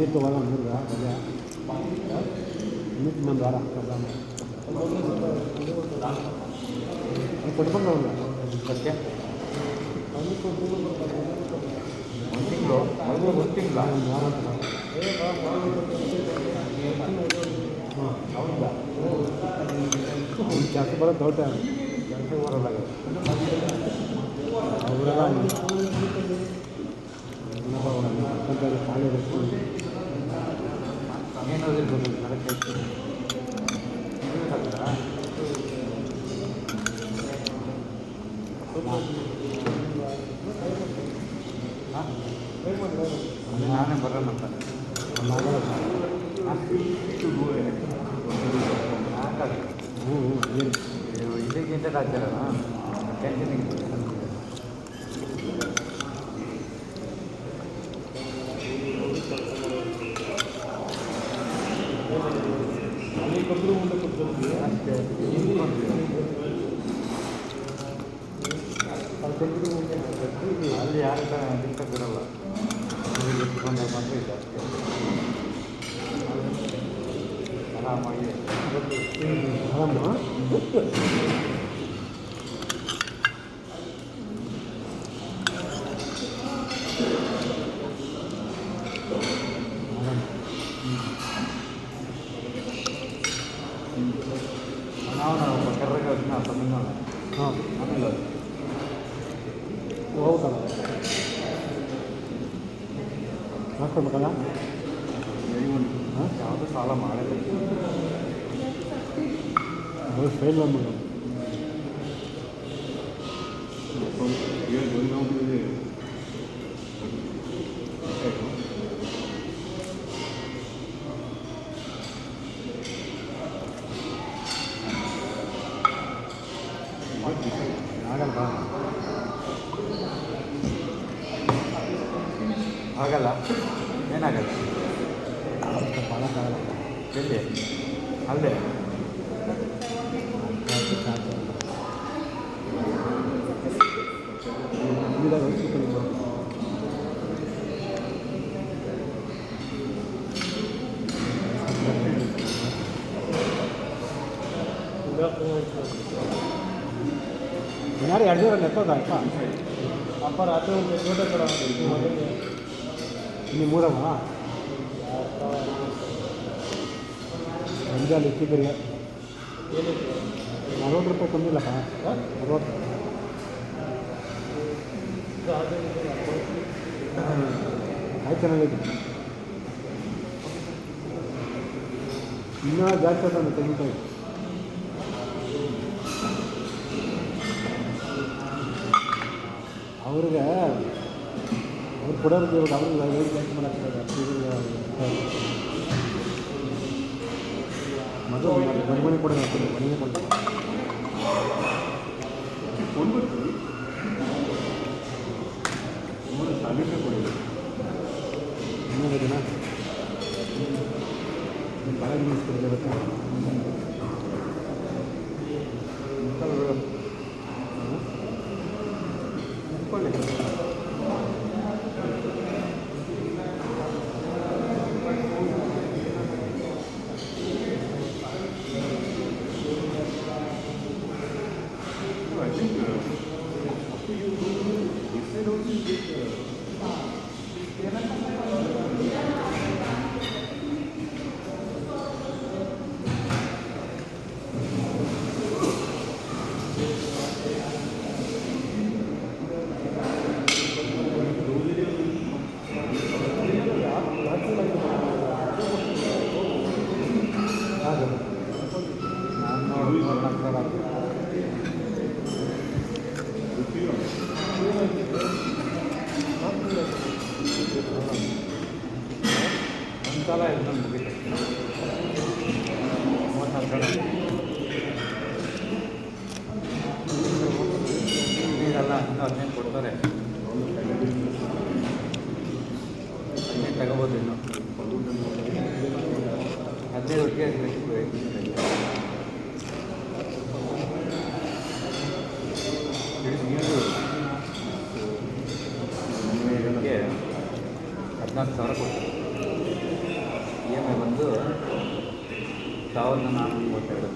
ಬಂದಿತ್ತು ಒಳಗೆ ಮೂರ್ಗ ಅದೇ ಇನ್ನಿತ್ತು ಒಂದು ವಾರ ಕೊಟ್ಕೊಂಡು ಅವ್ರು ಅದಕ್ಕೆ ಒಂದು ತಿಂಗಳು ಅದು ಒಂದು ತಿಂಗಳ ಒಂದು ವಾರ ಹೌದಾ ಅವ್ನು ಕೆಲಸ ಬರೋದು ದೊಡ್ಡ ಕೆಲಸ ಬರೋಲ್ಲ ಅವರೆಲ್ಲ ಖಾಲಿ ಇರುತ್ತೆ ಏನಾದಿರ್ಬೋದು ಕರೆಕ್ಟ್ ನಾನೇ ಬರೋಣ ಅಂತ ಇದಕ್ಕಿಂತ ಹಾಕ್ತಾರಲ್ಲ ಟೆನ್ಷನಿಗೆ ಕೊಬ್ಬರು ಮುಂದೆ ಕೊಬ್ಬರು ಅಷ್ಟೇ ಅಲ್ಲಿ ಯಾರು ಡಿಸ್ಟರ್ಬ್ ಇರಲ್ಲ ಎತ್ಕೊಂಡು ಬಂದರೆ ಇದೆ ಅಷ್ಟೇ ಆರಾಮಾಗಿ ಆರಾಮ ನಾವು ಕರ್ರಗೆ వచ్చిన ತಮಿಳ್ನಾಡು ಹಾಂ ಆಮೇಲೆ ಹೌದಲ್ಲ ಹಾಕ್ಕೊಡ್ಬೇಕಲ್ಲ ಹಾಂ ಯಾವುದು ಸಾಲ ಮಾಡಿಲ್ಲ ಅದು ಫೇಲ್ ನಮಗೆ ಆಗಲ್ಲ ಆಗಲ್ಲ ಏನಾಗಲ್ಲ ಮಾಡೋಕ್ಕಾಗಲ್ಲ ಎಲ್ಲಿ ಅಲ್ಲೇ ಏನಾರು 2 ದಿನ ನೆತ್ತೋದ ಅಪ್ಪ ಅಪ್ಪ ರಾತ್ರಿ ಒಂದು ಫೋಟೋ ಕೊಡ ನೀವು ಮೂರವ ರಂಜಾಲ್ ಇಕ್ಕಿದ್ರಿಗೆ ಏನಿತ್ತು 40 ರೂಪಾಯಿ ಕಮ್ಮಿಲ್ಲಪ್ಪ 40 ಆಯ್ತು ಚೆನ್ನಾಗೈತಿ ಇನ್ನೂ ಜಾಸ್ತಿ ಅದ ತೆಂಗಿನಕಾಯಿ ಅವ್ರಿಗೆ ಅವ್ರು ಕೊಡೋರಿಗೆ ಇವಾಗ ಅವ್ರಿಗೆ ರೇಟ್ ಜಾಸ್ತಿ ಮಾಡೋಕ್ಕಾಗ ಮೊದಲು ಗಂಗಮನೆ ಕೊಡೋದು ಹಾಕ್ತಾರೆ ಮನೆಯೇ ಕೊಡ್ತಾರೆ ಇನ್ನೊಂದು ದಿನ ಭಾಳ ನಿಲ್ಲಿಸ್ತಿರುತ್ತೆ ಒಂದ್ಸಲ ಇದನ್ನು ಮುಗಿತು 34 ನೀರೆಲ್ಲ ಇನ್ನೂ 15 ಕೊಡ್ತಾರೆ 15 ತಗೋಬೋದು ಇನ್ನು 15 ಒಟ್ಟಿಗೆ ಇದಕ್ಕೆ 14,000 ಕೊಡ್ತಾರೆ 1432.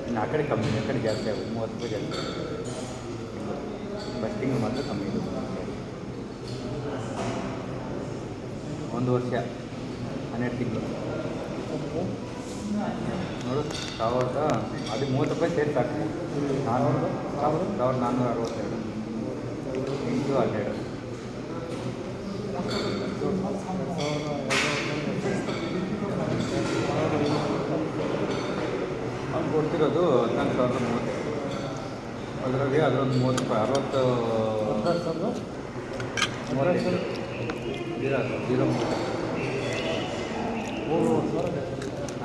ಇನ್ನು ಆ ಕಡೆ ಕಮ್ಮಿ, ಆ ಕಡೆ ಜಾಸ್ತಿ ಆಗುತ್ತೆ, 30 ರೂಪಾಯಿ ಜಾಸ್ತಿ ಆಗುತ್ತೆ. ಫಸ್ಟ್ ತಿಂಗಳು ಮಾತ್ರ ಕಮ್ಮಿ ಇದೆ. 1 ವರ್ಷ 12 ತಿಂಗಳು ನೋಡು. 1000 ಅದು 30 ರೂಪಾಯಿ ಸೇರಿ ಸಾಕು. 1462 ಇಂಟು 12. ಅವ್ನು ಕೊಡ್ತಿರೋದು 14,030. ಅದರಲ್ಲಿ ಅದರೊಂದು 30 ರೂಪಾಯಿ 60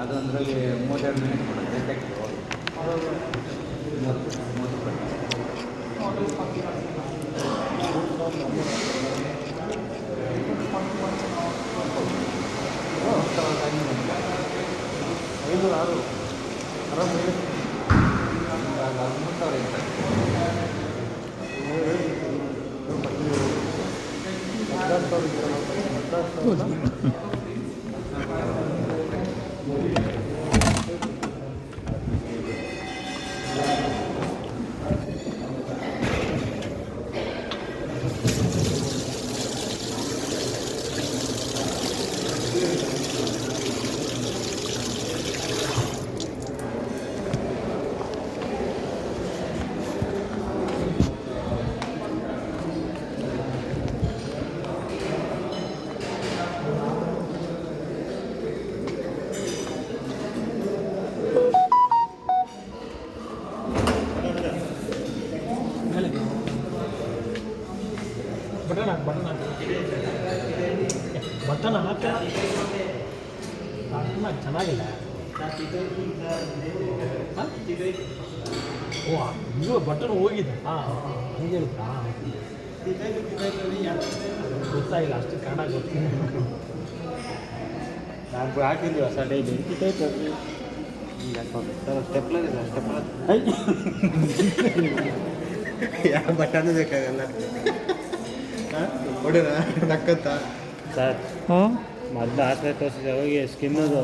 ಅದು ಅದರಲ್ಲಿ 32 ಮಿನಿಟ್ ಕೊಡುತ್ತೆ. ಟ್ಯಾಕ್ಸ್ 30 ರೂಪಾಯಿ. ಐನೂರು ಆರು ಆರಾಮ 3,000 ಇರ್ತಾರೆ. ಬಟನ್ ಹಾಕ ಚೆನ್ನಾಗಿಲ್ಲ. ಓ ಇದು ಬಟನ್ ಹೋಗಿದೆ. ಹಾಂ ಹಂಗೆ ಹೇಳ್ತಾ ಗೊತ್ತಾಗಿಲ್ಲ ಅಷ್ಟು ಕನ್ನಡ ಗೊತ್ತಿಲ್ಲ. ನಾನು ಹಾಕಿದ್ವಿ ಹೊಸ ಡೈಲಿ ಸ್ಟೆಪ್ಲರ್ ಇಲ್ಲ, ಸ್ಟೆಪ್ಲರ್ ಯಾವ ಬಟನ್ ಬೇಕಾಗಲ್ಲ. ಹೊಡೆದ ನಕ್ಕಂತ ಸರ್ ಮೊದಲು ಆಸ್ಪತ್ರೆ ತೋರಿಸಿದೆ ಹೋಗಿ ಸ್ಕಿನ್ನದು